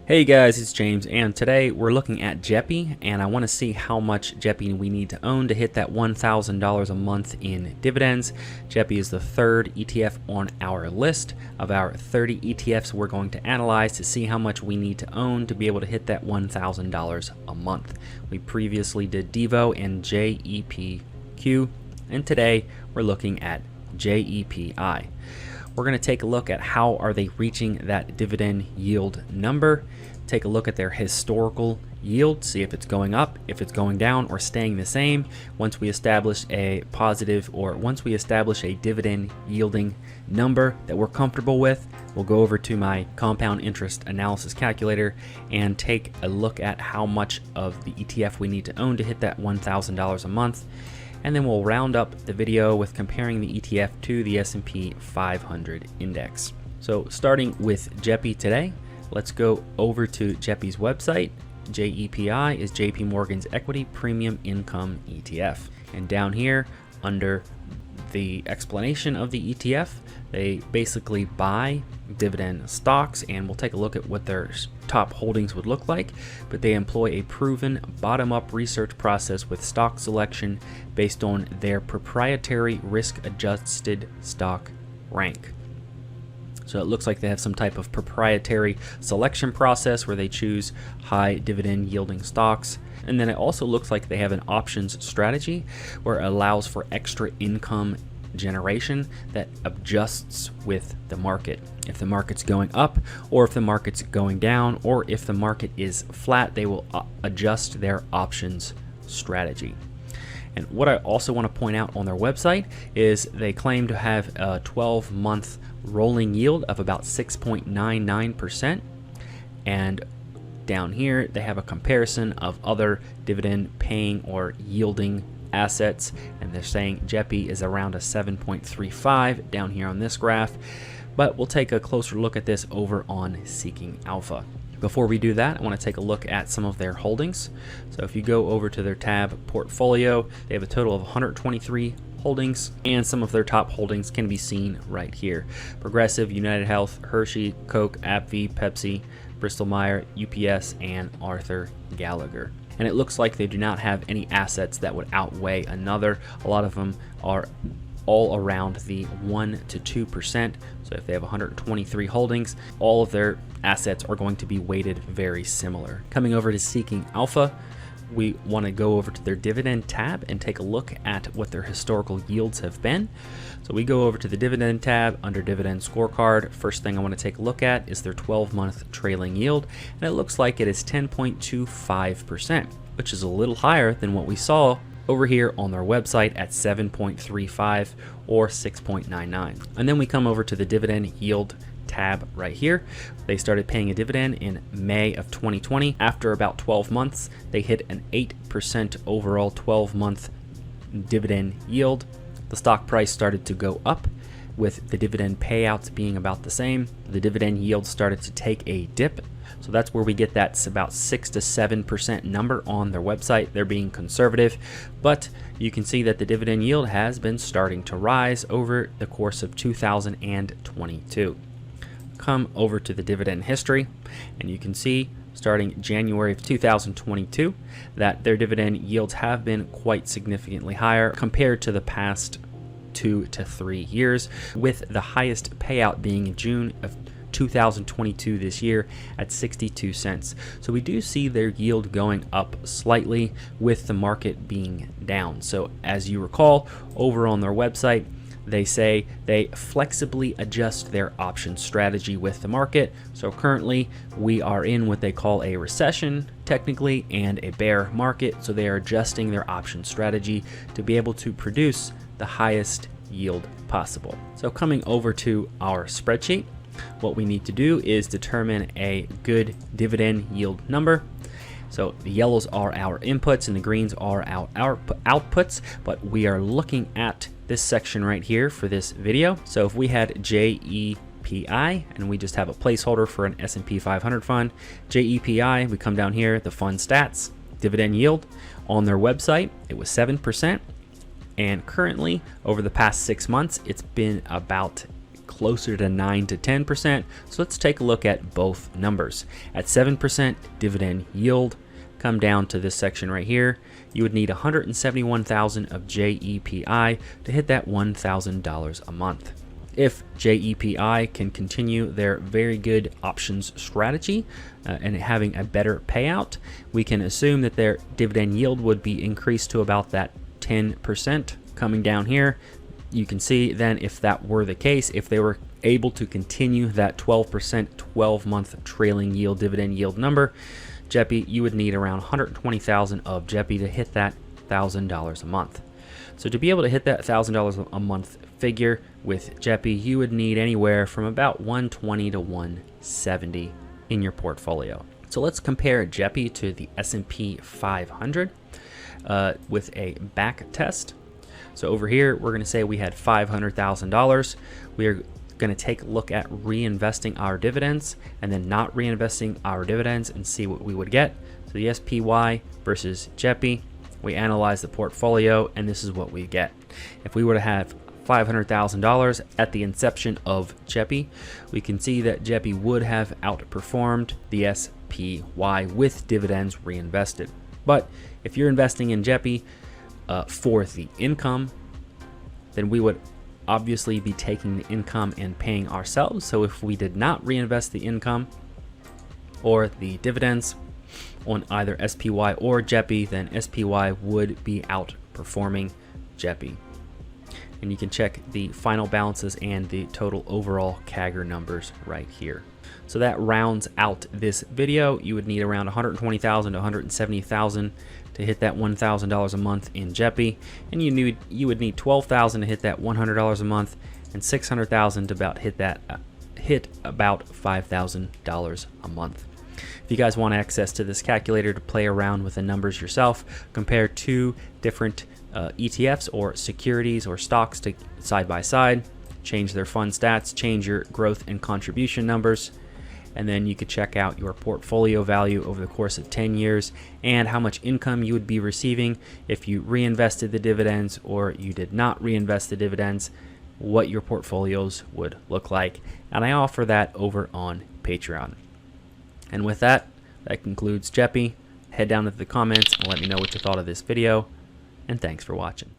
Hey guys, it's James, and today we're looking at Jeppy, and I want to see how much Jeppy we need to own to hit that $1,000 a month in dividends. Jeppy is the third ETF on our list of our 30 ETFs we're going to analyze to see how much we need to own to be able to hit that $1,000 a month. We previously did Devo and JEPQ, and today we're looking at JEPI. We're going to take a look at how are they reaching that dividend yield number, take a look at their historical yield, see if it's going up, if it's going down, or staying the same. Once we establish a positive, or once we establish a dividend yielding number that we're comfortable with, we'll go over to my compound interest analysis calculator and take a look at how much of the ETF we need to own to hit that $1,000 a month. And then we'll round up the video with comparing the ETF to the S&P 500 index. So starting with Jeppy today, let's go over to Jeppy's website. JEPI is JP Morgan's Equity Premium Income ETF. And down here under the explanation of the ETF, they basically buy dividend stocks, and we'll take a look at what their top holdings would look like. But they employ a proven bottom-up research process with stock selection based on their proprietary risk-adjusted stock rank. So it looks like they have some type of proprietary selection process where they choose high dividend yielding stocks. And then it also looks like they have an options strategy where it allows for extra income generation that adjusts with the market. If the market's going up, or if the market's going down, or if the market is flat, they will adjust their options strategy. And what I also want to point out on their website is they claim to have a 12-month rolling yield of about 6.99%. And down here, they have a comparison of other dividend paying or yielding assets, and they're saying Jeppy is around a 7.35 down here on this graph. But we'll take a closer look at this over on Seeking Alpha. Before we do that, I want to take a look at some of their holdings. So if you go over to their tab Portfolio, they have a total of 123 holdings, and some of their top holdings can be seen right here: Progressive, United Health, Hershey, Coke, AbbVie, Pepsi, Bristol-Myers, UPS, and Arthur Gallagher. And it looks like they do not have any assets that would outweigh another. A lot of them are all around the 1 to 2%. So if they have 123 holdings, all of their assets are going to be weighted very similar. Coming over to Seeking Alpha, we want to go over to their dividend tab and take a look at what their historical yields have been. So we go over to the dividend tab under dividend scorecard. First thing I want to take a look at is their 12-month trailing yield, and it looks like it is 10.25%, which is a little higher than what we saw over here on their website at 7.35 or 6.99. And then we come over to the dividend yield tab right here. They started paying a dividend in May of 2020. After about 12 months, they hit an 8% overall 12-month dividend yield. The stock price started to go up, with the dividend payouts being about the same. The dividend yield started to take a dip. So that's where we get that about 6 to 7% number on their website. They're being conservative, but you can see that the dividend yield has been starting to rise over the course of 2022. Come over to the dividend history, and you can see starting January of 2022 that their dividend yields have been quite significantly higher compared to the past 2 to 3 years, with the highest payout being in June of 2022 this year at 62 cents. So we do see their yield going up slightly with the market being down. So as you recall, over on their website, they say they flexibly adjust their option strategy with the market. So currently we are in what they call a recession technically and a bear market. So they are adjusting their option strategy to be able to produce the highest yield possible. So coming over to our spreadsheet, what we need to do is determine a good dividend yield number. So the yellows are our inputs and the greens are our outputs, but we are looking at this section right here for this video. So if we had JEPI and we just have a placeholder for an S&P 500 fund, JEPI, we come down here, the fund stats, dividend yield. On their website, it was 7%. And currently, over the past 6 months, it's been about closer to 9 to 10%. So let's take a look at both numbers. At 7% dividend yield, come down to this section right here, you would need 171,000 of JEPI to hit that $1,000 a month. If JEPI can continue their very good options strategy and having a better payout, we can assume that their dividend yield would be increased to about that 10%. Coming down here, you can see then if that were the case, if they were able to continue that 12% 12-month trailing yield dividend yield number, Jeppy, you would need around 120,000 of Jeppy to hit that $1,000 a month. So to be able to hit that $1,000 a month figure with Jeppy, you would need anywhere from about 120 to 170 in your portfolio. So let's compare Jeppy to the S&P 500 with a back test. So over here, we're going to say we had $500,000. We are going to take a look at reinvesting our dividends and then not reinvesting our dividends and see what we would get. So the SPY versus Jeppy, we analyze the portfolio and this is what we get. If we were to have $500,000 at the inception of Jeppy, we can see that Jeppy would have outperformed the SPY with dividends reinvested. But if you're investing in Jeppy for the income, then we would obviously be taking the income and paying ourselves. So if we did not reinvest the income or the dividends on either SPY or Jeppy, then SPY would be outperforming Jeppy. And you can check the final balances and the total overall CAGR numbers right here. So that rounds out this video. You would need around 120,000 to 170,000 to hit that $1,000 a month in Jeppy, and you would need 12,000 to hit that $100 a month, and 600,000 to hit about $5,000 a month. If you guys want access to this calculator to play around with the numbers yourself, compare two different ETFs or securities or stocks to side by side, change their fund stats, change your growth and contribution numbers, and then you could check out your portfolio value over the course of 10 years and how much income you would be receiving if you reinvested the dividends or you did not reinvest the dividends, what your portfolios would look like. And I offer that over on Patreon. And with that, that concludes Jeppy. Head down into the comments and let me know what you thought of this video, and thanks for watching.